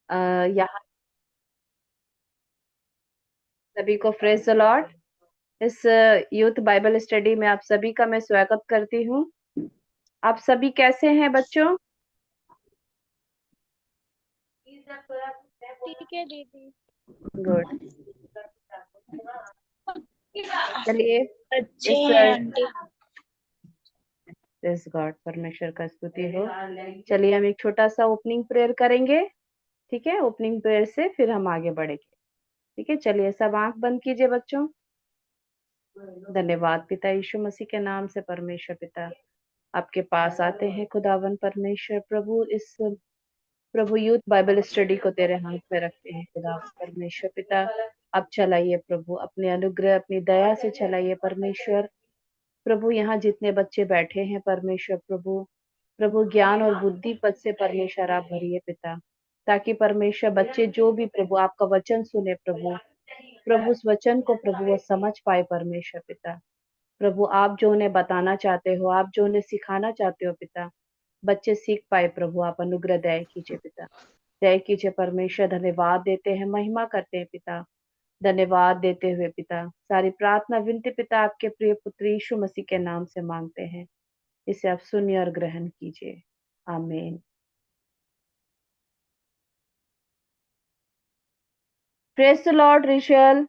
यहाँ सभी को प्रेज द लॉर्ड। इस यूथ बाइबल स्टडी में आप सभी का मैं स्वागत करती हूँ। आप सभी कैसे हैं बच्चों? ठीक है दीदी। गुड। चलिए अच्छे इस हैं आंटी। प्रेज गॉड, परमेश्वर का स्तुति हो। चलिए हम एक छोटा सा ओपनिंग प्रेयर करेंगे। ठीक है, ओपनिंग प्रेयर से फिर हम आगे बढ़ेंगे। ठीक है, चलिए सब आंख बंद कीजिए बच्चों। धन्यवाद पिता यीशु मसीह के नाम से परमेश्वर पिता आपके पास आते हैं। खुदावन परमेश्वर प्रभु, इस प्रभु यूथ बाइबल स्टडी को तेरे हाथ में रखते हैं। खुदावन परमेश्वर पिता आप चलाइए प्रभु, अपने अनुग्रह अपनी दया से चलाइए परमेश्वर प्रभु। यहाँ जितने बच्चे बैठे हैं परमेश्वर प्रभु, प्रभु ज्ञान और बुद्धि पद से परमेश्वर आप भरिए पिता, ताकि परमेश्वर बच्चे जो भी प्रभु आपका वचन सुने प्रभु, प्रभु उस वचन को प्रभु वो समझ पाए परमेश्वर पिता। प्रभु आप जो उन्हें बताना चाहते हो, आप जो उन्हें सिखाना चाहते हो पिता, बच्चे सीख पाए प्रभु। आप अनुग्रह दया कीजिए पिता, दया कीजिए परमेश्वर। धन्यवाद देते हैं, महिमा करते हैं पिता, धन्यवाद देते हुए पिता सारी प्रार्थना विनती पिता आपके प्रिय पुत्र यीशु मसीह के नाम से मांगते हैं। इसे आप सुनिए और ग्रहण कीजिए। आमीन। Praise the lord Rishal,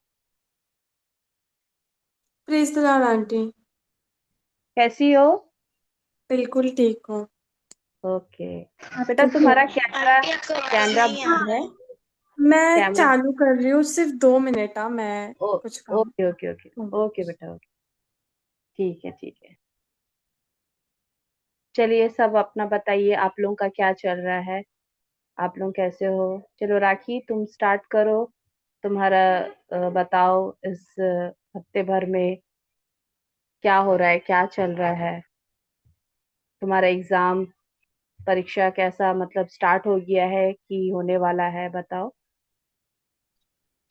praise the lord aunty. कैसी हो? बिल्कुल ठीक हूँ। ओके आप बेटा, कैसे तुम्हारा हो? कैमरा आंटी आपका आवाज कैमरा नहीं आ बंद रहा है। है। मैं कैमरा चालू कर रही हूँ, सिर्फ 2 मिनट। मैं ओ, कुछ काम। ओके ओके ओके ओके बेटा, ओके। ठीक है ठीक है। चलिए सब अपना बताइए, आप लोगों का क्या चल रहा है, आप लोग कैसे हो? चलो राखी तुम स्टार्ट करो। तुम्हारा बताओ इस हफ्ते भर में क्या हो रहा है, क्या चल रहा है? तुम्हारा एग्जाम परीक्षा कैसा, मतलब स्टार्ट हो गया है कि होने वाला है, बताओ।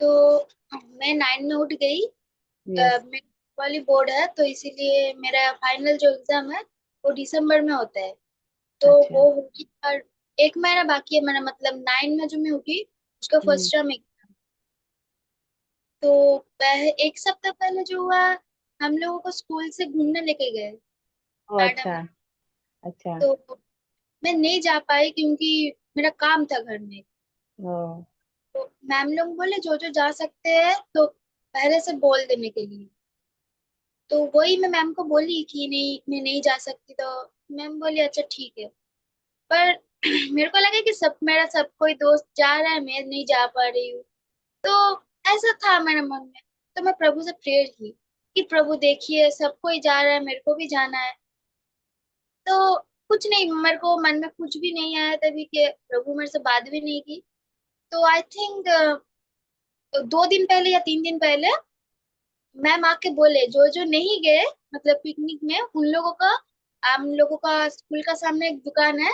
तो मैं 9 में उठ गई। यस। मेरी वाली बोर्ड है तो इसीलिए मेरा फाइनल जो एग्जाम है वो दिसंबर में होता है। तो अच्छा। वो होगी और 1 महीना बाकी है। मेरा मतलब 9 में जो मैं उठी उसका हम्म। First term exam. तो एक सप्ताह पहले जो हुआ, हम लोगों को स्कूल से घूमने लेके गए ओ मैडम। अच्छा। अच्छा। तो मैं नहीं जा पाई क्योंकि मेरा काम था घर में। ओ। तो मैम लोग बोले जो जो जा सकते हैं तो पहले से बोल देने के लिए। तो वही मैं मैम को बोली कि नहीं मैं नहीं जा सकती। तो मैम बोली अच्छा ठीक है। पर मेरे को लगा कि सब कोई दोस्त जा रहा है, मैं नहीं जा पा रही हूँ। तो ऐसा था मेरे मन में। तो मैं प्रभु से प्रेयर की कि प्रभु देखिए सब कोई जा रहा है, मेरे को भी जाना है। तो कुछ नहीं, मेरे को मन में कुछ भी नहीं आया तभी के प्रभु मेरे से बात भी नहीं की। तो आई थिंक 2 दिन पहले या 3 दिन पहले मैम आके बोले जो जो नहीं गए मतलब पिकनिक में उन लोगों का, हम लोगों का स्कूल का सामने एक दुकान है,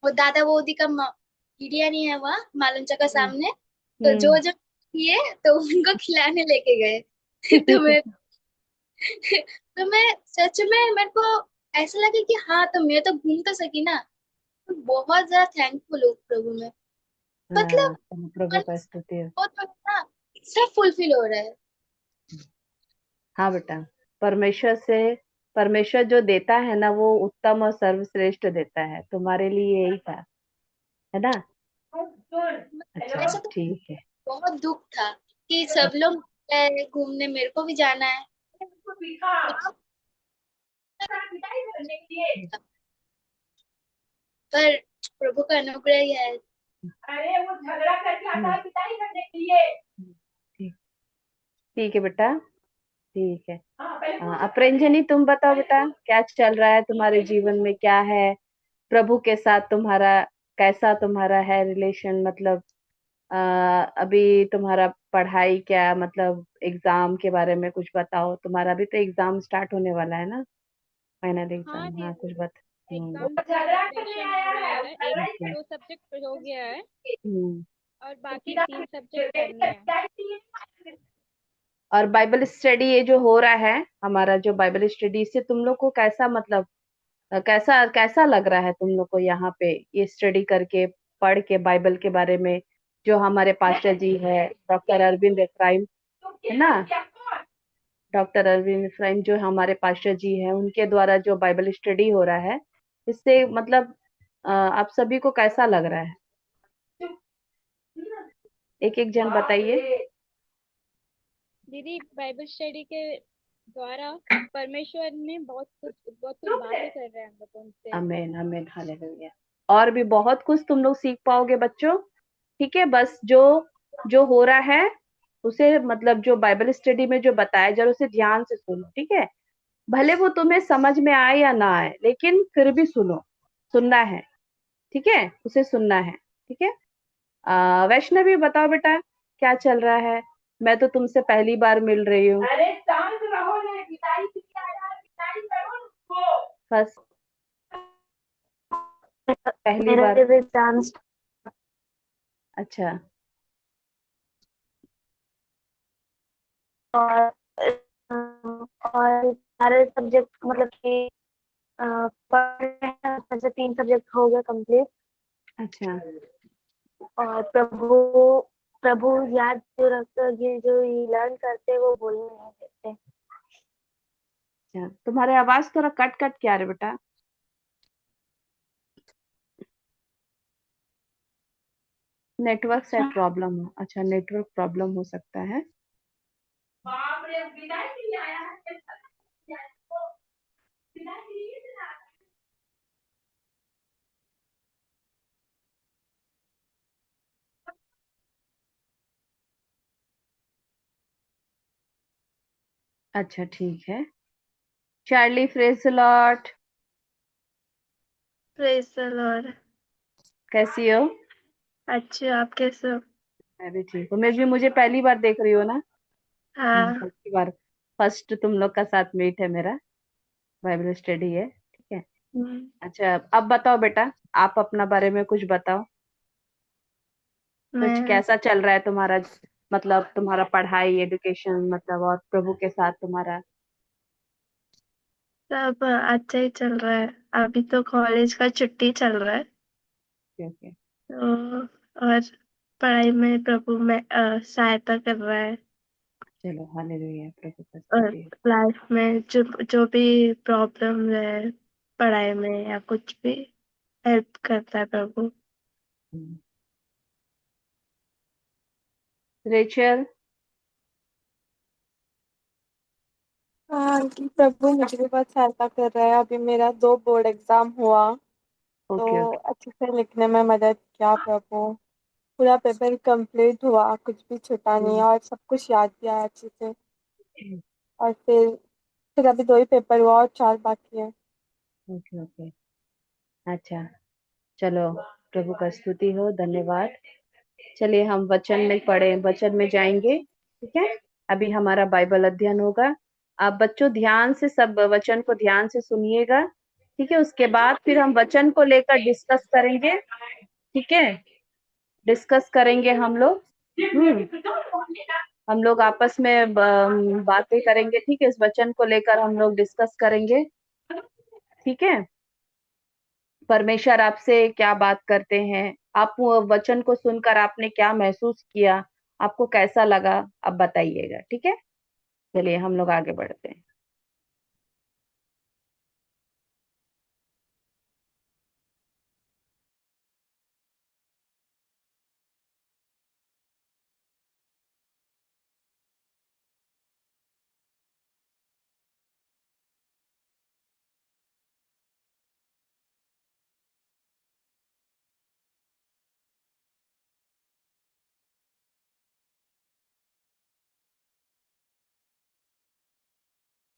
वो दादा बोदी का बिरयानी है वहाँ मालंचा का हम्म। सामने। तो जो हम्म। जो किए तो उनको खिलाने लेके गए। तो मैं सच में मेरे को ऐसा लगे कि हाँ तो मैं तो घूम तो सकी ना। तो बहुत ज्यादा थैंकफुल हूँ प्रभु में। हाँ, मतलब प्रभु मन का स्तुति हो। बहुत ना सब फुलफिल हो रहा है। हाँ बेटा, परमेश्वर से, परमेश्वर जो देता है ना वो उत्तम और सर्वश्रेष्ठ देता है। तुम्हारे लिए यही था, है ना? अच्छा ऐसा तो ठीक है। बहुत दुख था कि सब लोग गए घूमने, मेरे को भी जाना है। पर प्रभु का अनुग्रह ही है। अरे वो झगड़ा करके आता है पिटाई करने के लिए। ठीक। ठीक है बेटा, ठीक है। अब रंजनी तुम बताओ बेटा, क्या चल रहा है तुम्हारे जीवन में, क्या है प्रभु के साथ तुम्हारा, कैसा तुम्हारा है रिलेशन, मतलब अभी तुम्हारा पढ़ाई क्या, मतलब एग्जाम के बारे में कुछ बताओ। तुम्हारा अभी तो एग्जाम स्टार्ट होने वाला है ना, फाइनल हाँ एग्जाम। हाँ दीदी, कुछ बता। एग्जाम का प्रिपरेशन हो रहा है। एक ओके। 2 सब्जेक्ट हो गया है हम्म। और बाकी 3 सब्जेक्ट करने हैं। और बाइबल स्टडी ये जो हो रहा है, हमारा जो बाइबल स्टडी, इससे तुम लोग को कैसा, मतलब कैसा कैसा लग रहा है तुम लोग को यहाँ पे ये स्टडी करके, पढ़ के बाइबल के बारे में, जो हमारे पास्टर जी है डॉक्टर अरविंद एफ्राइम, है ना, डॉक्टर अरविंद एफ्राइम जो हमारे पास्टर जी हैं, उनके द्वारा जो बाइबल स्टडी हो रहा है, इससे मतलब आप सभी को कैसा लग रहा है? एक एक जन बताइए। दीदी, बाइबल स्टडी के द्वारा परमेश्वर ने बहुत कुछ बातें कर रहे हैं हम लोगों से। आमीन आमीन हालेलुया। और भी बहुत कुछ तुम लोग सीख पाओगे बच्चों। ठीक है, बस जो जो हो रहा है उसे मतलब जो बाइबल स्टडी में जो बताया जा रहा है उसे ध्यान से सुनो। ठीक है, भले वो तुम्हें समझ में आए या ना आए, लेकिन फिर भी सुनो, सुनना है। ठीक है, उसे सुनना है। ठीक है। वैष्णवी बताओ बेटा, क्या चल रहा है? मैं तो तुमसे पहली बार मिल रही हूँ। अरे शांत रहो ना, फर्स्ट पहली बार। मेरा एग्जाम्स अच्छा, और और सारे सब्जेक्ट मतलब कि पढ़ रहे हैं, उसमें से 3 सब्जेक्ट हो गए कंप्लीट। अच्छा, और प्रभु प्रभु याद जो रखते, ये जो लर्न करते हैं, वो भूलने नहीं देते। अच्छा। तुम्हारे आवाज थोड़ा कट कट क्या रहे बेटा? नेटवर्क से प्रॉब्लम हो। अच्छा, नेटवर्क प्रॉब्लम हो सकता है। अच्छा ठीक है। Charlie phrase lot, praise the Lord. कैसी हो? अच्छे, आप कैसे हो? मैं भी ठीक हूँ। मैं भी, मुझे पहली बार देख रही हो ना? हाँ। पहली बार, फर्स्ट तुम लोग का साथ मीट है मेरा, बाइबल स्टडी है। ठीक है। हम्म, अच्छा, अब बताओ बेटा, आप अपना बारे में कुछ बताओ। कुछ मैं कैसा चल रहा है तुम्हारा, मतलब तुम्हारा पढ़ाई, एजुकेशन, मतलब और प्रभु के साथ तुम्हारा? सब अच्छा ही चल रहा है। अभी तो कॉलेज का छुट्टी चल रहा है, ओके। तो और पढ़ाई में प्रभु में सहायता कर रहा है। चलो हालेलुया, प्रभु का और स्तुति हो। लाइफ में जो जो भी प्रॉब्लम है पढ़ाई में या कुछ भी, हेल्प करता है प्रभु। हम्म। रेचल, हाँ कि प्रभु मुझे भी बहुत सहायता कर रहा है। अभी मेरा 2 बोर्ड एग्जाम हुआ, ओके तो ओके। अच्छे से लिखने में मदद किया प्रभु। पूरा पेपर कंप्लीट हुआ, कुछ भी छूटा नहीं और सब कुछ याद भी आया अच्छे से। और फिर अभी 2 ही पेपर हुआ और 4 बाकी है। Okay okay. अच्छा, चलो, प्रभु का स्तुति हो, धन्यवाद। चलिए हम वचन में पढ़े, वचन में जाएंगे। ठीक है, अभी हमारा बाइबल अध्ययन होगा। आप बच्चों ध्यान से सब वचन को ध्यान से सुनिएगा। ठीक है, उसके बाद फिर हम वचन को लेकर डिस्कस करेंगे। ठीक है, डिस्कस करेंगे हम लोग। हम लोग आपस में बातें करेंगे। ठीक है, इस वचन को लेकर हम लोग डिस्कस करेंगे। ठीक है, परमेश्वर आपसे क्या बात करते हैं, आप वो वचन को सुनकर आपने क्या महसूस किया, आपको कैसा लगा, अब बताइएगा। ठीक है, चलिए हम लोग आगे बढ़ते हैं।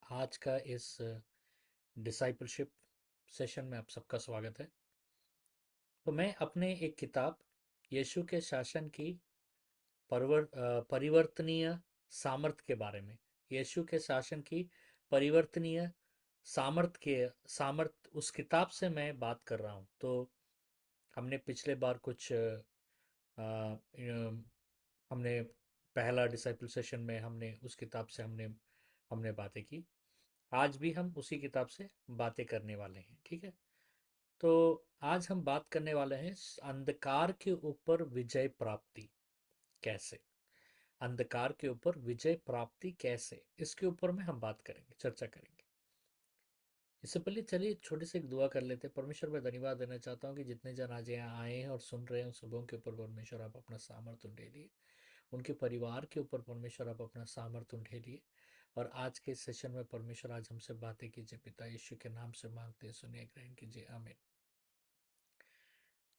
आज का इस डिसाइपलशिप सेशन में आप सबका स्वागत है। तो मैं अपने एक किताब यीशु के शासन की परिवर्तनीय सामर्थ के बारे में, यीशु के शासन की परिवर्तनीय सामर्थ उस किताब से मैं बात कर रहा हूँ। तो हमने पिछले बार कुछ हमने पहला डिसाइपल सेशन में हमने उस किताब से हमने हमने बातें की। आज भी हम उसी किताब से बातें करने वाले हैं। ठीक है, तो आज हम बात करने वाले हैं अंधकार के ऊपर विजय प्राप्ति कैसे। अंधकार के ऊपर विजय प्राप्ति कैसे, इसके ऊपर में हम बात करेंगे, चर्चा करेंगे। इससे पहले चलिए छोटी सी एक दुआ कर लेते हैं। परमेश्वर मैं धन्यवाद देना चाहता हूँ कि जितने जन आज यहाँ आए हैं और सुन रहे हैं, सबों के ऊपर परमेश्वर आप अपना सामर्थ्य ढेलिए। उनके परिवार के ऊपर परमेश्वर आप अपना सामर्थ्य ढेलिए। और आज के सेशन में परमेश्वर आज हमसे बातें कीजिए। पिता यीशु के नाम से मांगते हैं, सुनिए, ग्रहण कीजिए, आमीन।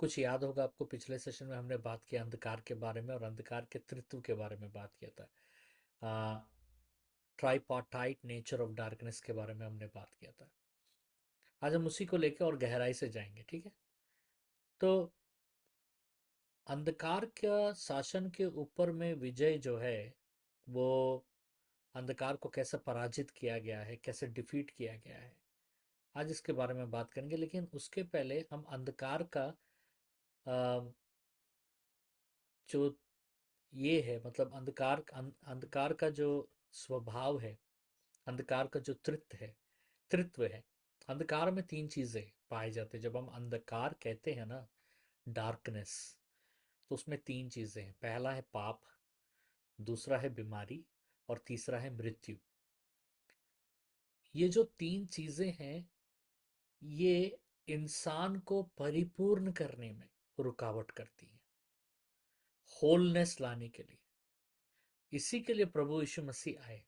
कुछ याद होगा आपको, पिछले सेशन में हमने बात किया अंधकार के बारे में और अंधकार के तृत्व के बारे में बात किया था। ट्राइपार्टाइट नेचर ऑफ डार्कनेस के बारे में हमने बात किया था। आज हम उसी को लेकर और गहराई से जाएंगे, ठीक है। तो अंधकार का शासन के ऊपर में विजय जो है, वो अंधकार को कैसे पराजित किया गया है, कैसे डिफीट किया गया है, आज इसके बारे में बात करेंगे। लेकिन उसके पहले हम अंधकार का जो ये है, मतलब अंधकार का जो स्वभाव है, अंधकार का जो तृत्व है। अंधकार में तीन चीजें पाई जाती है। जब हम अंधकार कहते हैं ना, डार्कनेस, तो उसमें तीन चीजें हैं। पहला है पाप, दूसरा है बीमारी और तीसरा है मृत्यु। ये जो तीन चीजें हैं, ये इंसान को परिपूर्ण करने में रुकावट करती है, होलनेस लाने के लिए। इसी के लिए प्रभु यीशु मसीह आए।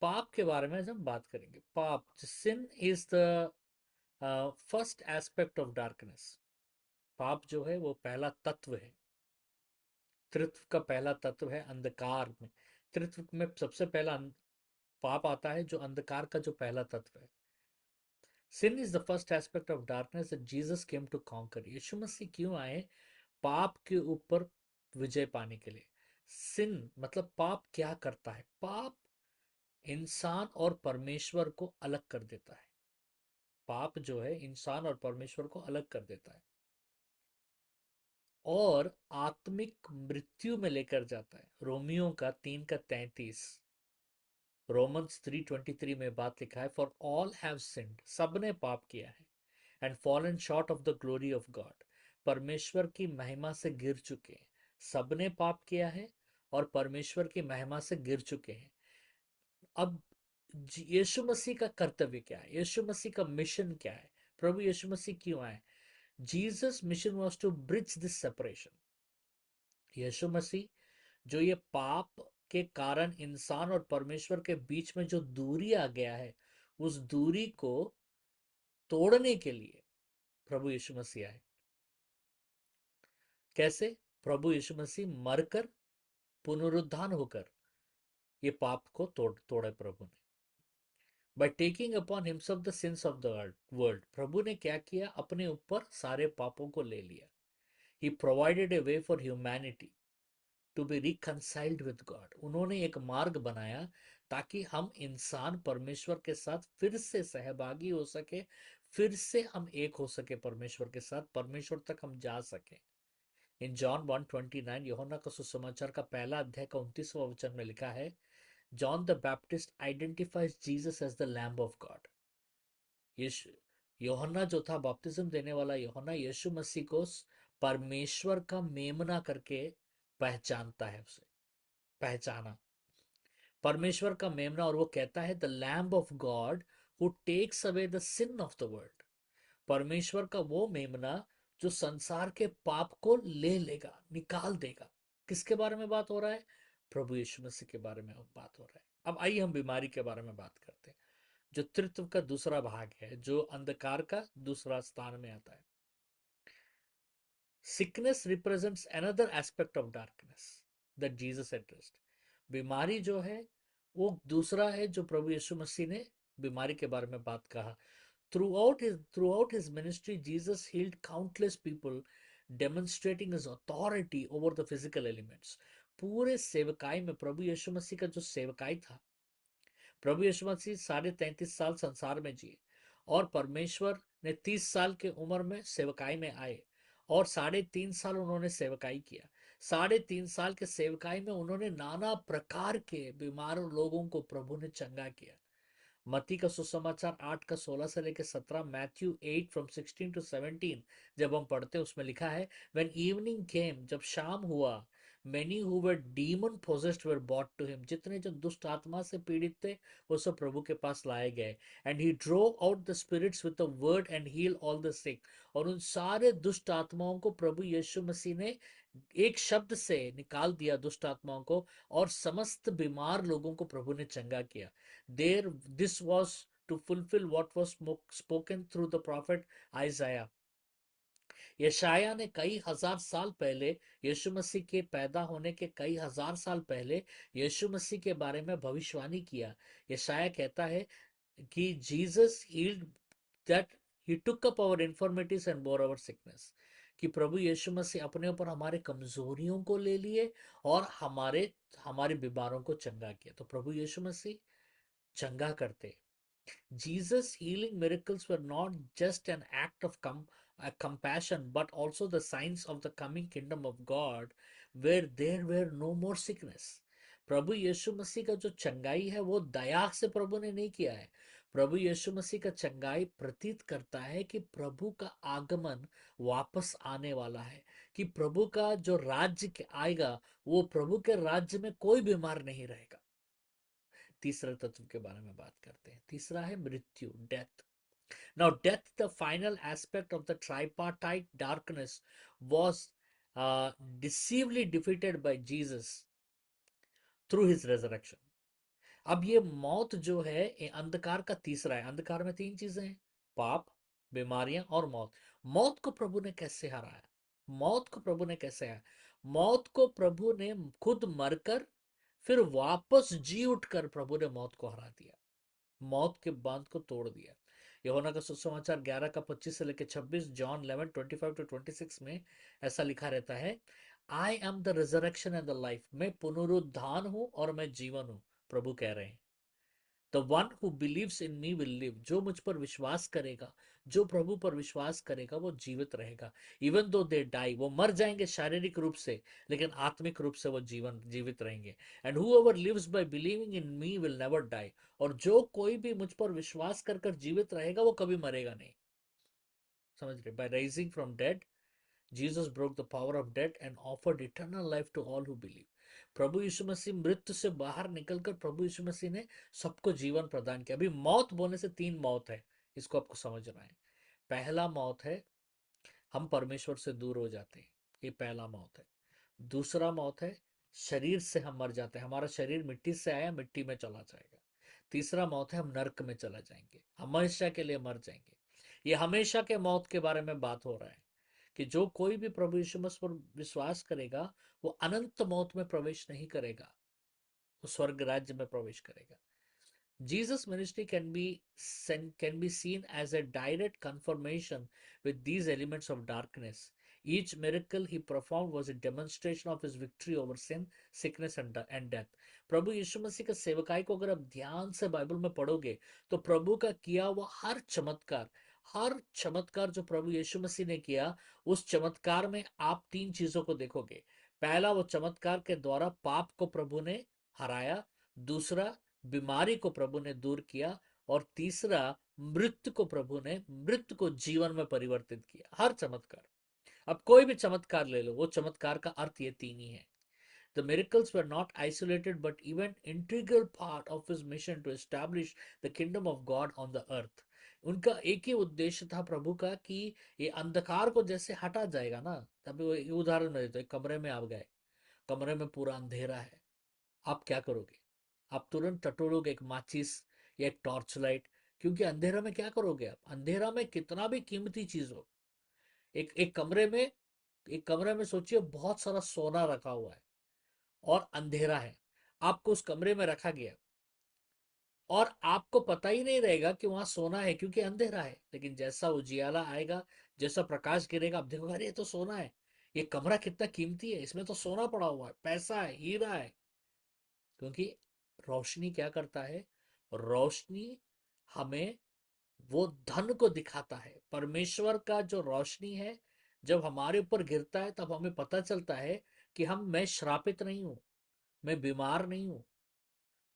पाप के बारे में आज हम बात करेंगे। पाप, sin is the first aspect of darkness. पाप जो है वो पहला तत्व है, तृत्व का पहला तत्व है अंधकार में। तृत्व में सबसे पहला पाप आता है, जो अंधकार का जो पहला तत्व है। Sin is the first aspect of darkness that Jesus came to conquer. यीशु मसीह क्यों आए? पाप के ऊपर विजय पाने के लिए। सिन मतलब पाप क्या करता है? पाप इंसान और परमेश्वर को अलग कर देता है। पाप जो है इंसान और परमेश्वर को अलग कर देता है और आत्मिक मृत्यु में लेकर जाता है। रोमियो का 3:33, रोमन्स 3:23 में बात लिखा है, फॉर ऑल हैव सिन्ड, सबने पाप किया है, and fallen short of the glory of God, परमेश्वर की महिमा से गिर चुके हैं। सबने पाप किया है और परमेश्वर की महिमा से गिर चुके हैं। अब यीशु मसीह का कर्तव्य क्या है? यीशु मसीह का मिशन क्या है? प्रभु यीशु मसीह क्यों आए? Jesus mission was to bridge this separation. यीशु मसीह जो ये पाप के कारण इंसान और परमेश्वर के बीच में जो दूरी आ गया है, उस दूरी को तोड़ने के लिए प्रभु यीशु मसीह आए। कैसे? प्रभु यीशु मसीह मरकर पुनरुत्थान होकर ये पाप को तोड़े प्रभु ने। By taking upon himself the sins of the world, प्रभु ने क्या किया? अपने ऊपर सारे पापों को ले लिया। He provided a way for humanity to be reconciled with God. उन्होंने एक मार्ग बनाया ताकि हम इंसान परमेश्वर के साथ फिर से सहभागी हो सके, फिर से हम एक हो सके परमेश्वर के साथ, परमेश्वर तक हम जा सके। इन जॉन 1:29, यूहन्ना का सुसमाचार का पहला अध्याय का 29वां वचन में लिखा है, John the Baptist identifies Jesus as the lamb of God. यूहन्ना जो था बपतिस्म देने वाला यूहन्ना, यीशु मसीह को परमेश्वर का मेमना करके पहचानता है, उसे पहचाना परमेश्वर का मेमना, और वो कहता है the lamb of God who takes away the sin of the world. परमेश्वर का वो मेमना जो संसार के पाप को ले लेगा, निकाल देगा। किसके बारे में बात हो रहा है? प्रभु यीशु मसीह के बारे में बात हो रहा है। अब आइए हम बीमारी के बारे में बात करते हैं, जो तृत्व का दूसरा भाग है, जो अंधकार का दूसरा स्थान में आता है। Sickness represents another aspect of darkness that Jesus addressed. बीमारी जो है वो दूसरा है जो प्रभु यीशु मसीह ने बीमारी के बारे में बात कहा। Throughout his ministry, Jesus healed countless people, demonstrating his authority over the physical elements. पूरे सेवकाई में प्रभु यीशु मसीह का जो सेवकाई था, प्रभु यीशु मसीह 33.5 साल संसार में जिए और परमेश्वर ने 30 साल के उम्र में सेवकाई में आए और 3.5 साल उन्होंने सेवकाई किया। 3.5 साल के सेवकाई में उन्होंने नाना प्रकार के बीमार लोगों को प्रभु ने चंगा किया। मत्ती का सुसमाचार 8 का 16 से लेकर 17, मैथ्यू 8 फ्रॉम 16 टू 17 जब हम पढ़ते हैं उसमें लिखा है, व्हेन इवनिंग केम, जब शाम हुआ, many who were demon possessed were brought to him, जितने जो दुष्ट आत्मा से पीड़ित थे वो सब प्रभु के पास लाए गए, and he drove out the spirits with a word and healed all the sick, और उन सारे दुष्ट आत्माओं को प्रभु यीशु मसीह ने एक शब्द से निकाल दिया, दुष्ट आत्माओं को, और समस्त बीमार लोगों को प्रभु ने चंगा किया। There this was to fulfil what was spoken through the prophet Isaiah. यशाया ने कई हजार साल पहले, यीशु मसीह के पैदा होने के कई हजार साल पहले यीशु मसीह के बारे में भविष्यवाणी किया। यशाया कहता है कि Jesus healed that he took up our infirmities and bore our sickness, कि प्रभु यीशु मसीह अपने ऊपर हमारे कमजोरियों को ले लिए और हमारे बीमारों को चंगा किया। तो प्रभु यीशु मसीह चंगा करते। Jesus' healing miracles were not just an act of compassion, but also the signs of the coming kingdom of God, where there were no more sickness. प्रभु यीशु मसीह का जो चंगाई है वो दया से प्रभु ने नहीं किया है। प्रभु यीशु मसीह का चंगाई प्रतीत करता है कि प्रभु का आगमन वापस आने वाला है, कि प्रभु का जो राज्य आएगा वो प्रभु के राज्य में कोई बीमार नहीं रहेगा। तीसरे तत्व के बारे में बात करते हैं। तीसरा है मृत्यु, death. Now death, the final aspect of the tripartite darkness, was deceivably defeated by Jesus through his resurrection. अब ये मौत जो है ये अंधकार का तीसरा है। अंधकार में तीन चीजें हैं, पाप, बीमारियां और मौत। मौत को प्रभु ने कैसे हराया? मौत को प्रभु ने कैसे हराया? मौत को प्रभु ने खुद मरकर फिर वापस जी उठकर प्रभु ने मौत को हरा दिया, मौत के बांध को तोड़ दिया। यूहन्ना का सुसमाचार 11 का 25 से लेकर 26, जॉन 11:25 टू 26 में ऐसा लिखा रहता है, I am the resurrection and the life, मैं पुनरुत्थान हूं और मैं जीवन हूं, प्रभु कह रहे हैं। The one who believes in me will live, जो मुझ पर विश्वास करेगा, जो प्रभु पर विश्वास करेगा वो जीवित रहेगा। इवन दो दे डाई, वो मर जाएंगे शारीरिक रूप से, लेकिन आत्मिक रूप से वो जीवित रहेंगे। And whoever lives by believing in me will never die, और जो कोई भी मुझ पर विश्वास कर कर जीवित रहेगा वो कभी मरेगा नहीं। समझ रहे? Bye rising from dead, Jesus broke the power of death and offered eternal life to all who believe. प्रभु यीशु मसीह मृत्यु से बाहर निकलकर प्रभु यीशु मसीह ने सबको जीवन प्रदान किया। अभी मौत बोलने से तीन मौत है, इसको आपको समझना है। पहला मौत है हम परमेश्वर से दूर हो जाते हैं, ये पहला मौत है। दूसरा मौत है शरीर से हम मर जाते हैं, हमारा शरीर मिट्टी से आया, मिट्टी में चला जाएगा। तीसरा मौत है हम नरक में चला जाएंगे, हमेशा के लिए मर जाएंगे। ये हमेशा के मौत के बारे में बात हो रहा है कि जो कोई भी प्रभु यीशु मसीह पर विश्वास करेगा वो अनंत मौत में प्रवेश नहीं करेगा, वो स्वर्ग राज्य में प्रवेश करेगा। Jesus' ministry can be seen as a direct confirmation with these elements of darkness. Each miracle he performed was a demonstration of his victory over sin, sickness and death. प्रभु यीशु मसीह का सेवकाई को अगर आप ध्यान से बाइबल में पढ़ोगे तो प्रभु का किया हुआ हर चमत्कार जो प्रभु यीशु मसीह ने किया, उस चमत्कार में आप तीन चीजों को देखोगे। पहला, वो चमत्कार के द्वारा पाप को प्रभु ने हराया। दूसरा, बीमारी को प्रभु ने दूर किया। और तीसरा, मृत्यु को जीवन में परिवर्तित किया। हर चमत्कार, अब कोई भी चमत्कार ले लो, वो चमत्कार का अर्थ ये तीन ही है। The miracles were not isolated but even integral part of his mission to establish the kingdom of God on the earth. उनका एक ही उद्देश्य था प्रभु का कि ये अंधकार को जैसे हटा जाएगा ना, तभी वो उदाहरण में देते, कमरे में आप गए, कमरे में पूरा अंधेरा है, आप क्या करोगे? आप तुरंत टटोलोगे एक माचिस या एक टॉर्च लाइट, क्योंकि अंधेरा में क्या करोगे आप? अंधेरा में कितना भी कीमती चीज हो, एक कमरे में सोचिए बहुत सारा सोना रखा हुआ है और अंधेरा है, आपको उस कमरे में रखा गया और आपको पता ही नहीं रहेगा कि वहां सोना है क्योंकि अंधेरा है। लेकिन जैसा उजियाला आएगा, जैसा प्रकाश गिरेगा, आप देखोगे अरे ये तो सोना है, ये कमरा कितना कीमती है, इसमें तो सोना पड़ा हुआ है, पैसा है, हीरा है। क्योंकि रोशनी क्या करता है? रोशनी हमें वो धन को दिखाता है। परमेश्वर का जो रोशनी है जब हमारे ऊपर गिरता है तब हमें पता चलता है कि मैं श्रापित नहीं हूं, मैं बीमार नहीं हूं,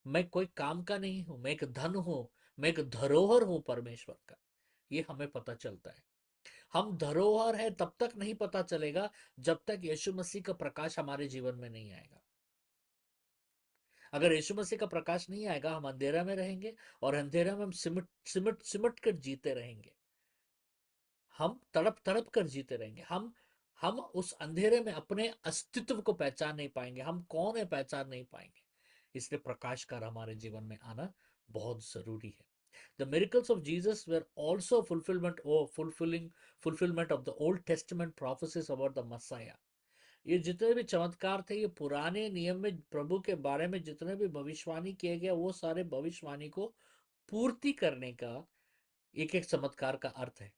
मैं कोई काम का नहीं हूं, मैं एक धन हूं, मैं एक धरोहर हूं परमेश्वर का, ये हमें पता चलता है। हम धरोहर है तब तक नहीं पता चलेगा जब तक यीशु मसीह का प्रकाश हमारे जीवन में नहीं आएगा। अगर यीशु मसीह का प्रकाश नहीं आएगा, हम अंधेरा में रहेंगे और अंधेरा में हम सिमट सिमट सिमट कर जीते रहेंगे। हम तड़प तड़प कर जीते रहेंगे। हम उस अंधेरे में अपने अस्तित्व को पहचान नहीं पाएंगे, हम कौन है पहचान नहीं पाएंगे। इसलिए प्रकाश का हमारे जीवन में आना बहुत जरूरी है। The miracles of Jesus were also fulfillment of the Old Testament prophecies about the Messiah. ये जितने भी चमत्कार थे, ये पुराने नियम में प्रभु के बारे में जितने भी भविष्यवाणी किए गए, वो सारे भविष्यवाणी को पूर्ति करने का एक एक चमत्कार का अर्थ है।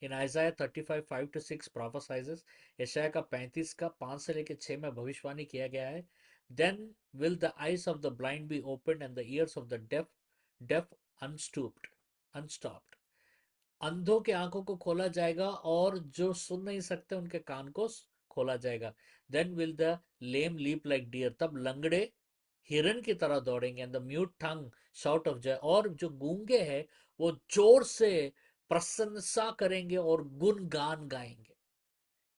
इन Isaiah 35:5-6 prophesies, यशाया का 35 का 5 से लेकर 6 में भविष्यवाणी किया गया है। Then will the eyes of the blind be opened and the ears of the deaf unstopped. अंधों के आंखों को खोला जाएगा और जो सुन नहीं सकते उनके कान को खोला जाएगा। Then will the lame leap like deer, तब लंगड़े हिरन की तरह दौड़ेंगे। And the mute tongue shout of joy, और जो गूंगे हैं वो जोर से प्रशंसा करेंगे और गुणगान गाएंगे।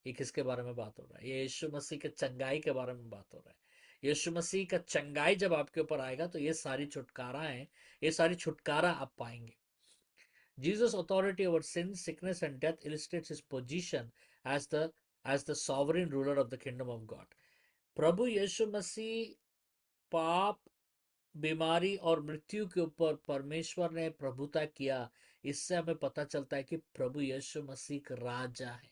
ये किसके बारे में बात हो रहा है? ये यीशु मसीह के चंगाई के बारे में बात हो रहा है। यीशु मसीह का चंगाई जब आपके ऊपर आएगा तो ये सारी छुटकारा है, ये सारी छुटकारा आप पाएंगे। Jesus' authority over sin, sickness and death illustrates his position as the sovereign ruler of the kingdom of God. प्रभु यीशु मसीह पाप, बीमारी और मृत्यु के ऊपर परमेश्वर ने प्रभुता किया। इससे हमें पता चलता है कि प्रभु यीशु मसीह का राजा है,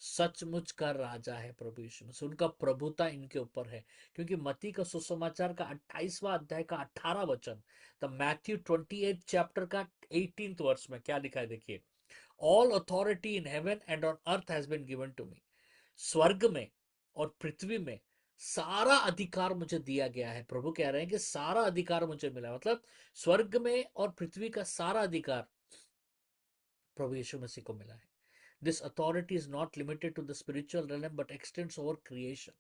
सचमुच का राजा है प्रभु यीशु मसीह। उनका प्रभुता इनके ऊपर है, क्योंकि मत्ती का सुसमाचार का 28वां अध्याय का 18 वचन, द मैथ्यू 28 चैप्टर का 18th वर्स में क्या लिखा है देखिए। All authority in heaven and on earth has been given to me. स्वर्ग में और पृथ्वी में सारा अधिकार मुझे दिया गया है। प्रभु कह रहे हैं कि सारा अधिकार मुझे मिला, मतलब स्वर्ग में और पृथ्वी का सारा अधिकार प्रभु यीशु मसीह को मिला है। This authority is not limited to the spiritual realm but extends over creation.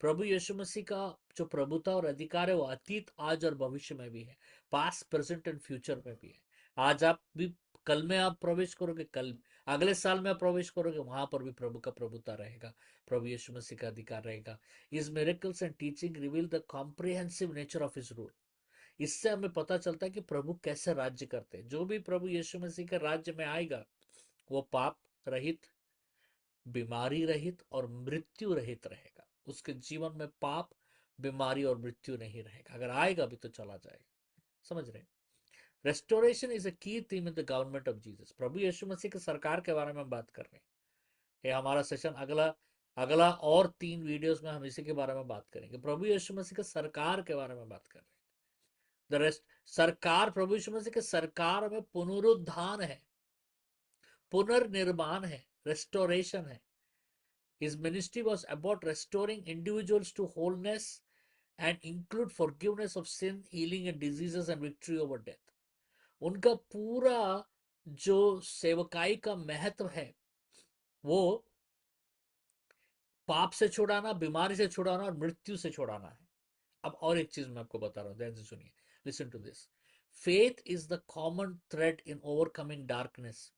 प्रभु यीशु मसीह का जो प्रभुता और अधिकार है वो अतीत, आज और भविष्य में भी है, पास्ट, प्रेजेंट एंड फ्यूचर में भी है। आज आप भी, कल में आप प्रवेश करोगे, कल अगले साल में आप प्रवेश करोगे, वहां पर भी प्रभु का प्रभुता रहेगा, प्रभु यीशु मसीह का अधिकार रहेगा। His miracles and teaching reveal the comprehensive nature of his rule. इससे हमें पता चलता है कि प्रभु कैसे राज्य करते हैं। जो भी प्रभु यीशु मसीह के राज्य में आएगा वो पाप रहित, बीमारी रहित और मृत्यु रहित रहेगा। उसके जीवन में पाप, बीमारी और मृत्यु नहीं रहेगा। अगर आएगा भी तो चला जाएगा। समझ रहे? Restoration is a key theme in the government of Jesus. प्रभु यीशु मसीह की सरकार के बारे में बात कर रहे हैं। ये हमारा सेशन अगला अगला और 3 वीडियोस में हम इसी के बारे में बात करेंगे। प्रभु यीशु मसीह की सरकार के बारे में बात कर रहे हैं। द रेस्ट सरकार, प्रभु यीशु मसीह की सरकार में पुनरुत्थान है, पुनर्निर्माण है, रेस्टोरेशन है। His ministry was about restoring individuals to wholeness and include forgiveness of sin, healing and diseases and victory over death. उनका पूरा जो सेवकाई का महत्व है वो पाप से छुड़ाना, बीमारी से छुड़ाना और मृत्यु से छुड़ाना है। अब और एक चीज मैं आपको बता रहा हूं, ध्यान से सुनिए, listen to this. Faith is the common thread in overcoming darkness.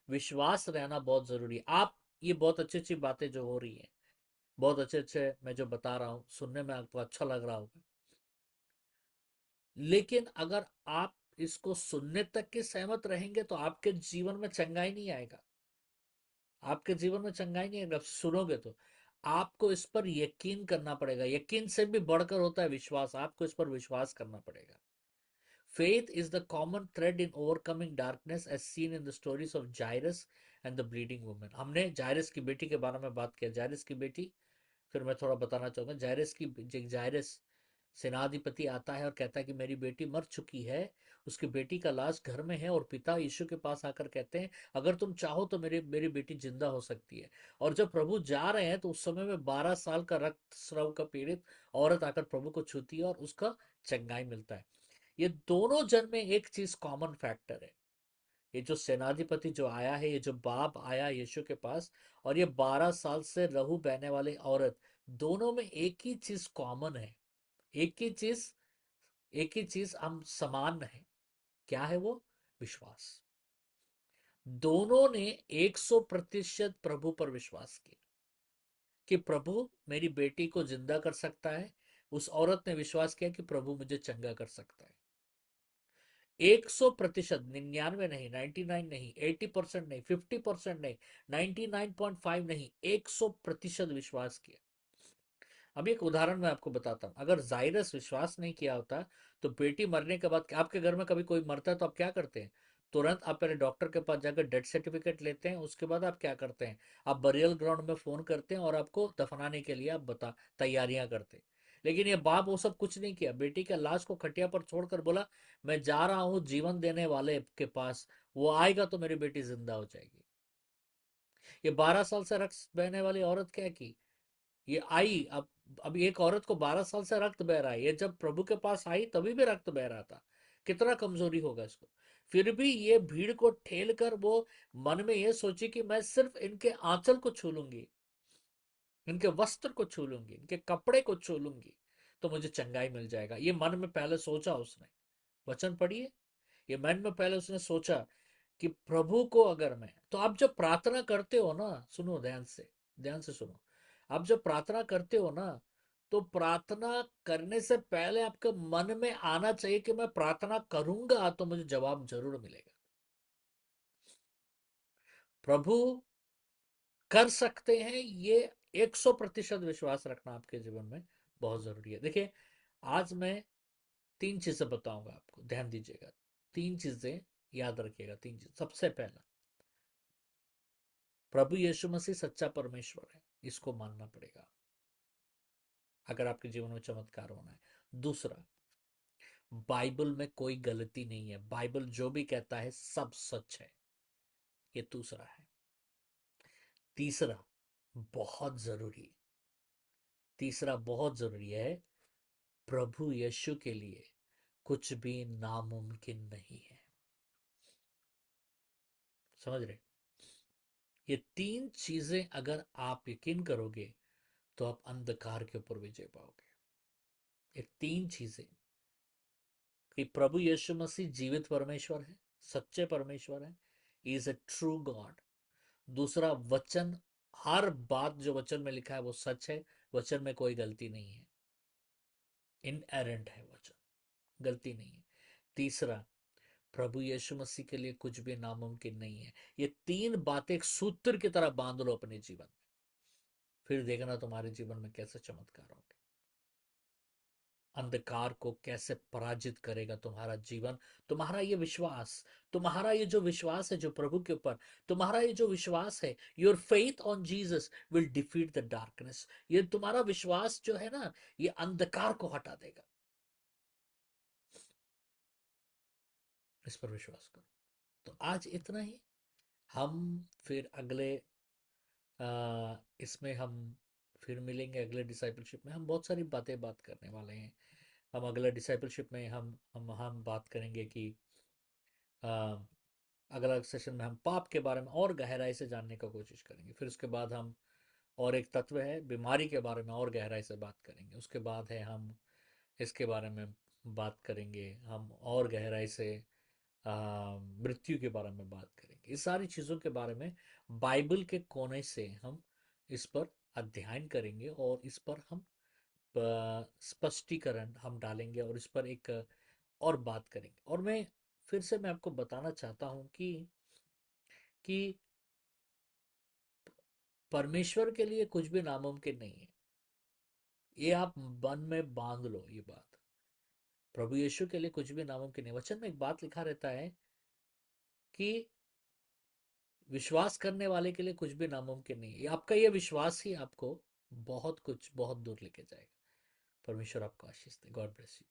विश्वास रहना बहुत जरूरी है। आप, ये बहुत अच्छी अच्छी बातें जो हो रही हैं, बहुत अच्छे अच्छे मैं जो बता रहा हूं, सुनने में आपको अच्छा लग रहा होगा, लेकिन अगर आप इसको सुनने तक के सहमत रहेंगे तो आपके जीवन में चंगाई नहीं आएगा। आपके जीवन में चंगाई नहीं आएगा। सुनोगे तो आपको इस पर यकीन करना पड़ेगा। यकीन से भी बढ़कर होता है विश्वास। आपको इस पर विश्वास करना पड़ेगा। Faith is the common thread in overcoming darkness as seen in the stories of Jairus and the bleeding woman. हमने जायरस की बेटी के बारे में बात किया। जायरस की बेटी, फिर मैं थोड़ा बताना चाहूंगा। जायरस सेनाधिपति आता है और कहता है कि मेरी बेटी मर चुकी है, उसकी बेटी का लाश घर में है, और पिता यीशु के पास आकर कहते हैं अगर तुम चाहो तो मेरी बेटी जिंदा हो सकती है। और जब प्रभु जा रहे हैं तो उस समय में 12 साल का रक्त स्राव का पीड़ित औरत आकर प्रभु को छूती है और उसका चंगाई मिलता है। ये दोनों जन में एक चीज कॉमन फैक्टर है। ये जो सेनाधिपति जो आया है, ये जो बाप आया यीशु के पास, और ये 12 साल से लहू बहने वाली औरत, दोनों में एक ही चीज कॉमन है। एक ही चीज हम समान है। क्या है वो? विश्वास। दोनों ने 100% प्रभु पर विश्वास किया कि प्रभु मेरी बेटी को जिंदा कर सकता है। उस औरत ने विश्वास किया कि प्रभु मुझे चंगा कर सकता है। 100%, 99 नहीं, 99 नहीं, 80% नहीं, 50% नहीं, 99.5 नहीं, 100% विश्वास किया। अब एक उदाहरण मैं आपको बताता हूं। अगर जायरस विश्वास नहीं किया होता तो बेटी मरने के बाद, आपके घर में कभी कोई मरता है तो आप क्या करते हैं? तुरंत आप पहले डॉक्टर के पास जाकर डेथ सर्टिफिकेट लेते हैं। उसके बाद आप क्या करते हैं? आप बरियल ग्राउंड में फोन करते हैं और आपको दफनाने के लिए आप तैयारियां करते हैं। लेकिन ये बाप वो सब कुछ नहीं किया। बेटी के लाश को खटिया पर छोड़कर बोला, मैं जा रहा हूं जीवन देने वाले के पास, वो आएगा तो मेरी बेटी जिंदा हो जाएगी। ये 12 साल से रक्त बहने वाली औरत क्या की? ये आई, अब एक औरत को 12 साल से रक्त बह रहा है, ये जब प्रभु के पास आई तभी भी रक्त बह रहा था। कितना कमजोरी होगा इसको। फिर भी ये भीड़ को ठेल कर वो मन में ये सोची कि मैं सिर्फ इनके आंचल को छू लूंगी, इनके वस्त्र को छू लूंगी, इनके कपड़े को छू लूंगी तो मुझे चंगाई मिल जाएगा। ये मन में पहले सोचा उसने। वचन पढ़िए। ये मन में पहले उसने सोचा कि प्रभु को अगर मैं, तो आप जब प्रार्थना करते हो ना, सुनो ध्यान से सुनो। आप जब प्रार्थना करते हो ना, तो प्रार्थना करने से पहले आपके मन में आना चाहिए कि मैं प्रार्थना करूंगा तो मुझे जवाब जरूर मिलेगा। प्रभु कर सकते हैं, ये 100% विश्वास रखना आपके जीवन में बहुत जरूरी है। देखिए, आज मैं 3 चीजें बताऊंगा आपको, ध्यान दीजिएगा। 3 चीजें याद रखिएगा। 3 चीज। सबसे पहला, प्रभु यीशु मसीह सच्चा परमेश्वर है, इसको मानना पड़ेगा अगर आपके जीवन में चमत्कार होना है। दूसरा, बाइबल में कोई गलती नहीं है, बाइबल जो भी कहता है सब सच है, ये दूसरा है। तीसरा, बहुत जरूरी तीसरा बहुत जरूरी है, प्रभु यीशु के लिए कुछ भी नामुमकिन नहीं है। समझ रहे? ये 3 चीजें अगर आप यकीन करोगे तो आप अंधकार के ऊपर विजय पाओगे। ये 3 चीजें, कि प्रभु यीशु मसीह जीवित परमेश्वर है, सच्चे परमेश्वर है, इज अ ट्रू गॉड। दूसरा, वचन, हर बात जो वचन में लिखा है वो सच है, वचन में कोई गलती नहीं है, इनएरेंट है वचन, गलती नहीं है। तीसरा, प्रभु यीशु मसीह के लिए कुछ भी नामुमकिन नहीं है। ये 3 बातें एक सूत्र की तरह बांध लो अपने जीवन में, फिर देखना तुम्हारे जीवन में कैसे चमत्कार होंगे। अंधकार को कैसे पराजित करेगा तुम्हारा जीवन, तुम्हारा ये विश्वास। तुम्हारा ये जो विश्वास है जो प्रभु के ऊपर, तुम्हारा ये जो विश्वास है, your faith on Jesus will defeat the darkness. ये तुम्हारा विश्वास जो है ना, ये अंधकार को हटा देगा। इस पर विश्वास करो। तो आज इतना ही। हम फिर अगले इसमें हम फिर मिलेंगे। अगले डिसाइपलशिप में हम बहुत सारी बात करने वाले हैं। हम अगले डिसाइपलशिप में हम बात करेंगे कि अगला सेशन में हम पाप के बारे में और गहराई से जानने का कोशिश करेंगे। फिर उसके बाद हम और एक तत्व है बीमारी के बारे में और गहराई से बात करेंगे। उसके बाद है हम इसके बारे में बात करेंगे, हम और गहराई से मृत्यु के बारे में बात करेंगे। इस सारी चीज़ों के बारे में बाइबल के कोने से हम इस पर अध्ययन करेंगे और इस पर हम स्पष्टीकरण हम डालेंगे और इस पर एक और बात करेंगे। और मैं आपको बताना चाहता हूं कि परमेश्वर के लिए कुछ भी नामुमकिन नहीं है। ये आप मन में बांध लो ये बात। प्रभु यीशु के लिए कुछ भी नामुमकिन नहीं। वचन में एक बात लिखा रहता है कि विश्वास करने वाले के लिए कुछ भी नामुमकिन नहीं है। आपका ये विश्वास ही आपको बहुत दूर लेके जाएगा। परमेश्वर आपको आशीष दे। God bless you.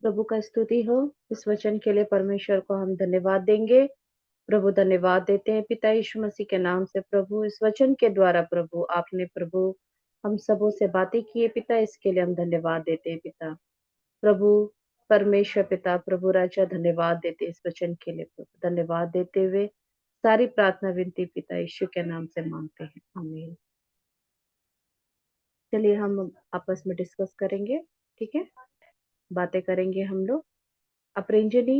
प्रभु का स्तुति हो। इस वचन के लिए परमेश्वर को हम धन्यवाद देंगे। प्रभु धन्यवाद देते हैं पिता यीशु मसीह के नाम से। प्रभु इस वचन के द्वारा प्रभु आपने प्रभु हम सबों से बातें किए पिता, इसके लिए हम धन्यवाद देते हैं पिता। प्रभु परमेश्वर पिता, प्रभु राजा, धन्यवाद देते इस वचन के लिए प्रभु। धन्यवाद देते हुए सारी प्रार्थना विनती पिता यीशु के नाम से मांगते हैं, आमीन। चलिए हम आपस में डिस्कस करेंगे, ठीक है, बातें करेंगे हम लोग। अपरिंजनी,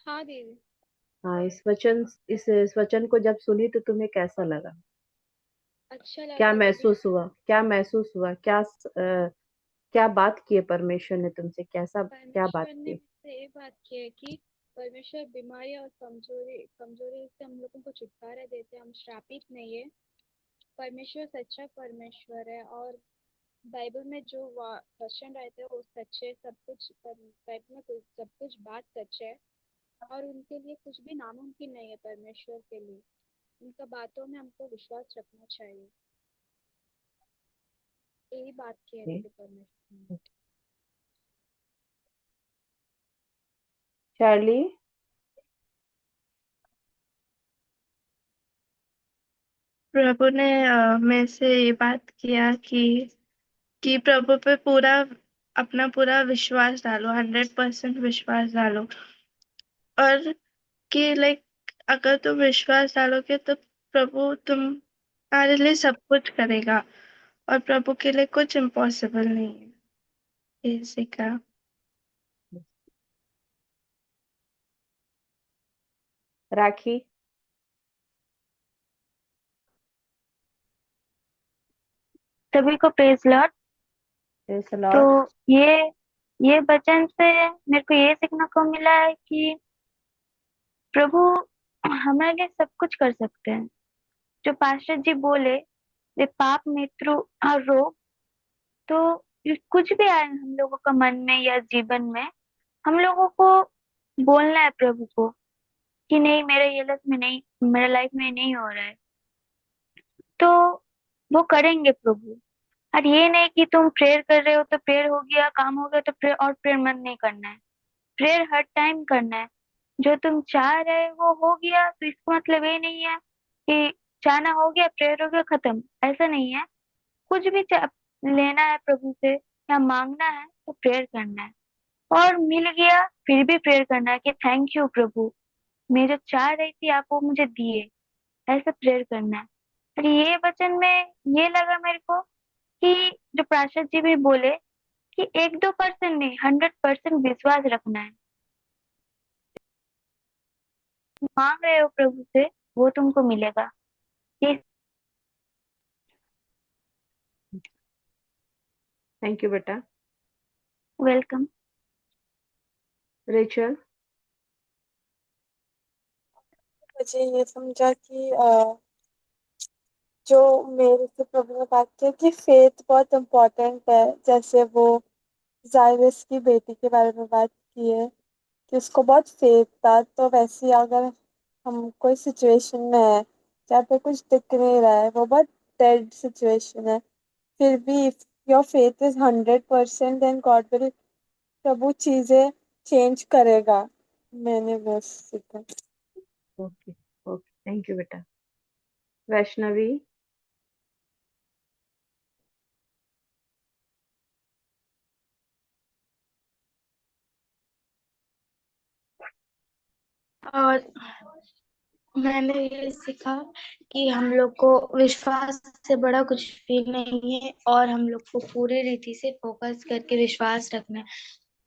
हाँ दीदी। हाँ, इस वचन को जब सुनी तो तुम्हें कैसा लगा? अच्छा क्या लगा दीदी। महसूस हुआ? क्या महसूस हुआ? क्या बात की है परमेश्वर ने तुमसे? क्या बात परमेश्वर ने की? मुझसे ये बात की है कि परमेश्वर बीमारी और कमजोरी कमजोरी से हम लोगों को छुटकारा देते हैं, हम श्रापित नहीं है। परमेश्वर सच्चा परमेश्वर है और बाइबल में जो वचन रहते हैं वो सच्चे, सब कुछ बाइबल में सब कुछ बात सच है और उनके लिए कुछ भी नामुमकिन नहीं है। परमेश्वर के लिए उनका बातों में हमको विश्वास रखना चाहिए। यही बात की है दीदी परमेश्वर ने। चार्ली, प्रभु ने मेरे से ये बात किया कि प्रभु पे अपना पूरा विश्वास डालो, 100% विश्वास डालो। और कि लाइक अगर तुम विश्वास डालोगे तो प्रभु तुम्हारे लिए सब कुछ करेगा और प्रभु के लिए कुछ इम्पॉसिबल नहीं है। ये सीखा। राखी, सभी को प्रेज लॉर्ड। प्रेज द तो लॉर्ड। ये वचन से मेरे को ये सीखने को मिला है कि प्रभु हमारे लिए सब कुछ कर सकते हैं। जो पास्टर जी बोले, वे पाप, मृत्यु और रोग, तो ये कुछ भी आए हम लोगों का मन में या जीवन में, हम लोगों को बोलना है प्रभु को कि नहीं, मेरे ये लाइफ में नहीं, मेरे लाइफ में नहीं हो रहा है, तो वो करेंगे प्रभु। और ये नहीं कि तुम प्रेयर कर रहे हो तो प्रेयर हो गया, काम हो गया तो प्रेयर, और प्रेयर मत नहीं करना है। प्रेयर हर टाइम करना है। जो तुम चाह रहे हो वो हो गया तो इसका मतलब ये नहीं है कि चाहना हो गया, प्रेयर हो गया, खत्म। ऐसा नहीं है। कुछ भी लेना है प्रभु से या मांगना है तो प्रेयर करना है। और मिल गया फिर भी प्रेयर करना है कि थैंक यू प्रभु, मैं जो चाह रही थी आप वो मुझे दिए। ऐसा प्रेयर करना है। और ये वचन में ये लगा मेरे को कि जो पार्षद जी भी बोले कि 1-2% नहीं, 100% विश्वास रखना है। मांग रहे हो प्रभु से वो तुमको मिलेगा। ये थैंक यू बेटा। वेलकम। रेचल, मुझे ये समझा कि जो मेरे से प्रभु ने बात किया कि फेथ बहुत इम्पोर्टेंट है। जैसे वो जायरस की बेटी के बारे में बात की है कि उसको बहुत फेथ था, तो वैसे ही अगर हम कोई सिचुएशन में है जहाँ पे कुछ दिख नहीं रहा है, वो बहुत डेड सिचुएशन है, फिर भी if your faith is 100% then God will, प्रभु चीजें चेंज करेगा। मैंने वो सीखा। ओके ओके, थैंक यू बेटा। वैष्णवी, और मैंने ये सीखा कि हम लोग को विश्वास से बड़ा कुछ भी नहीं है और हम लोग को पूरी रीति से फोकस करके विश्वास रखना है।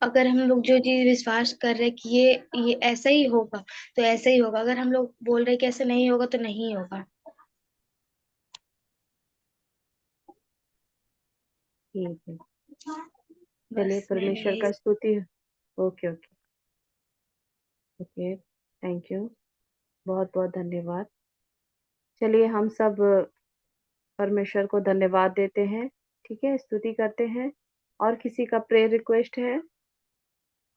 अगर हम लोग जो चीज विश्वास कर रहे हैं कि ये ऐसा ही होगा तो ऐसा ही होगा। अगर हम लोग बोल रहे हैं कि ऐसा नहीं होगा तो नहीं होगा। ठीक है, चलिए बस मैंने परमेश्वर यही। का स्तुति। Okay okay okay, thank you, बहुत बहुत धन्यवाद। चलिए हम सब परमेश्वर को धन्यवाद देते हैं, ठीक है, स्तुति करते हैं। और किसी का प्रेयर रिक्वेस्ट है?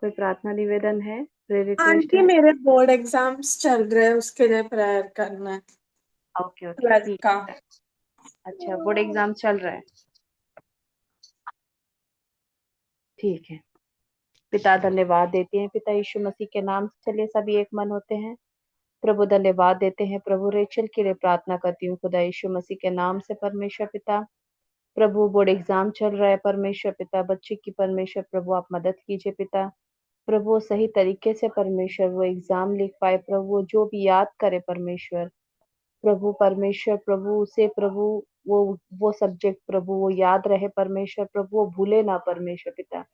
कोई प्रार्थना निवेदन है, प्रेयर रिक्वेस्ट आंटी, है? मेरे बोर्ड एग्जाम्स चल रहे हैं, उसके लिए प्रेयर करना है। ओके ओके, 12th ठीक का। है। अच्छा, बोर्ड एग्जाम चल रहा है, ठीक है। पिता धन्यवाद देते हैं पिता यीशु मसीह के नाम से। चलिए सभी एक मन होते हैं। प्रभु धन्यवाद देते हैं प्रभु रेचल के लिए प्रार्थना करती हूँ खुदा यीशु मसीह के नाम से परमेश्वर पिता। प्रभु बोर्ड एग्जाम चल रहा है परमेश्वर पिता, बच्चे की परमेश्वर प्रभु आप मदद कीजिए पिता। प्रभु सही तरीके से परमेश्वर वो एग्जाम लिख पाए प्रभु, जो भी याद करे परमेश्वर प्रभु परमेश्वर प्रभु उसे प्रभु वो सब्जेक्ट प्रभु वो याद रहे परमेश्वर प्रभु, वो भूले ना परमेश्वर पिता।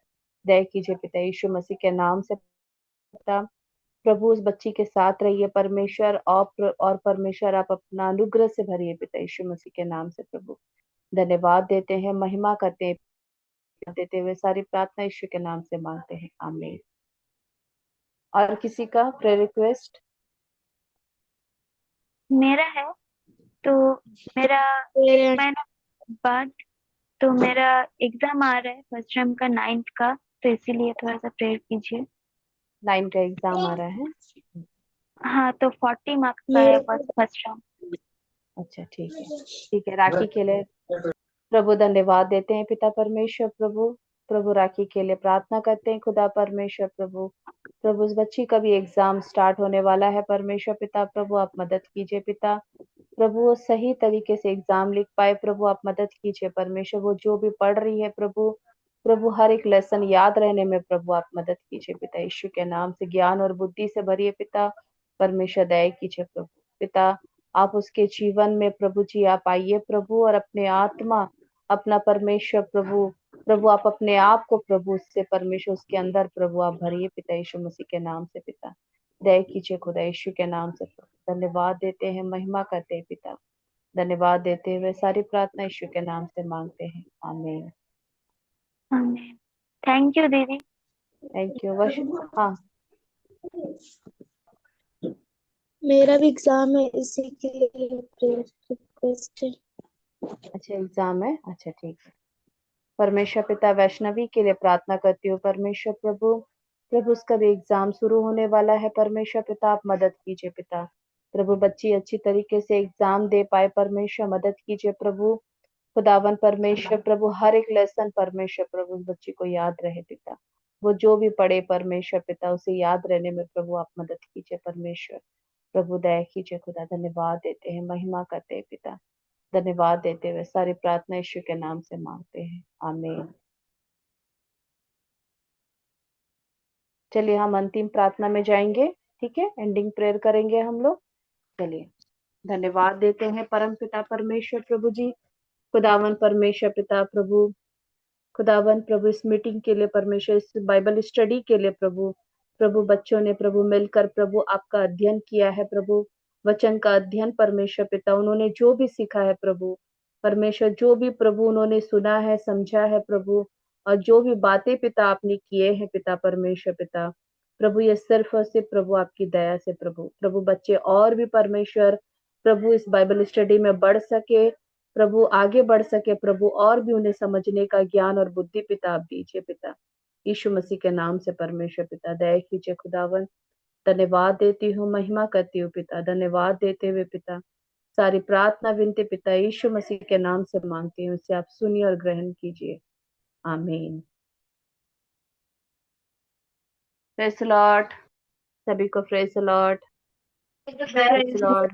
दया कीजिए पिता यीशु मसीह के नाम से पिता। प्रभु उस बच्ची के साथ रहिए परमेश्वर, और परमेश्वर आप अपना अनुग्रह से भरिए पिता यीशु मसीह के नाम से प्रभु। धन्यवाद देते हैं, महिमा करते हैं, देते हुए सारी प्रार्थना यीशु के नाम से मांगते हैं, आमीन। और किसी का प्रेयर रिक्वेस्ट? मेरा है, तो मेरा एक महीना बाद तो मेरा एग्जाम आ रहा है फर्स्ट टर्म का 9th का, तो इसीलिए थोड़ा सा प्रेयर कीजिए। 9 का एग्जाम आ रहा है। हाँ, तो 40 मार्क्स का है फर्स्ट टर्म। अच्छा ठीक है राखी के लिए प्रभु धन्यवाद देते हैं पिता परमेश्वर प्रभु राखी के लिए प्रार्थना करते हैं खुदा परमेश्वर प्रभु उस बच्ची का भी एग्जाम स्टार्ट होने वाला है परमेश्वर पिता, प्रभु आप मदद कीजिए पिता। प्रभु वो सही तरीके से एग्जाम लिख पाए प्रभु, आप मदद कीजिए परमेश्वर। वो जो भी पढ़ रही है प्रभु हर एक लेसन याद रहने में प्रभु आप मदद कीजिए पिता यीशु के नाम से। ज्ञान और बुद्धि से भरिए पिता परमेश्वर, दया कीजिए प्रभु पिता। आप उसके जीवन में प्रभु जी आप आइए प्रभु, और अपने आत्मा अपना परमेश्वर प्रभु आप अपने आप को प्रभु उससे परमेश्वर उसके अंदर प्रभु आप भरिए पिता यीशु मसीह के नाम से पिता। दया कीजिए खुदा यीशु के नाम से प्रभु। धन्यवाद देते हैं, महिमा करते हैं पिता। धन्यवाद देते हुए सारी प्रार्थना यीशु के नाम से मांगते हैं, आमीन। आमीन। थैंक यू दीदी। Thank you. हाँ मेरा भी एग्जाम है, इसी के लिए प्रेयर रिक्वेस्ट है। अच्छा एग्जाम है, अच्छा ठीक है। परमेश्वर पिता वैष्णवी के लिए प्रार्थना करती हूँ परमेश्वर प्रभु उसका भी एग्जाम शुरू होने वाला है परमेश्वर पिता, आप मदद कीजिए पिता। प्रभु बच्ची अच्छी तरीके से एग्जाम दे पाए परमेश्वर, मदद कीजिए प्रभु खुदावन परमेश्वर प्रभु। हर एक लेसन परमेश्वर प्रभु उस बच्ची को याद रहे पिता, वो जो भी पढ़े परमेश्वर पिता उसे याद रहने में प्रभु आप मदद कीजिए परमेश्वर। प्रभु दया कीजिए खुदा। धन्यवाद देते हैं, महिमा करते हैं पिता। धन्यवाद देते हुए सारी प्रार्थना यीशु के नाम से मांगते हैं, आमीन। चलिए हम अंतिम प्रार्थना में जाएंगे, ठीक है, एंडिंग प्रेयर करेंगे हम लोग। चलिए धन्यवाद देते हैं परम पिता परमेश्वर प्रभु जी, खुदावन परमेश्वर पिता प्रभु, खुदावन प्रभु इस मीटिंग के लिए परमेश्वर, इस बाइबल स्टडी के लिए प्रभु बच्चों ने प्रभु मिलकर प्रभु आपका अध्ययन किया है प्रभु, वचन का अध्ययन परमेश्वर पिता। उन्होंने जो भी सीखा है प्रभु परमेश्वर, जो भी प्रभु उन्होंने सुना है समझा है प्रभु, और जो भी बातें पिता आपने किए हैं पिता परमेश्वर पिता प्रभु, ये सिर्फ और सिर्फ प्रभु आपकी दया से प्रभु बच्चे और भी परमेश्वर प्रभु इस बाइबल स्टडी में बढ़ सके प्रभु, आगे बढ़ सके प्रभु, और भी उन्हें समझने का ज्ञान और बुद्धि पिता आप दीजिए पिता यीशु मसीह के नाम से परमेश्वर पिता। दया कीजिए खुदावन। धन्यवाद देती हूँ, महिमा करती हूँ पिता। धन्यवाद देते हुए पिता सारी प्रार्थना विनती पिता यीशु मसीह के नाम से मांगती हूँ, इसे आप सुनिए और ग्रहण कीजिए, आमीन। प्रेज़ द लॉर्ड, सभी को praise the Lord, praise the Lord.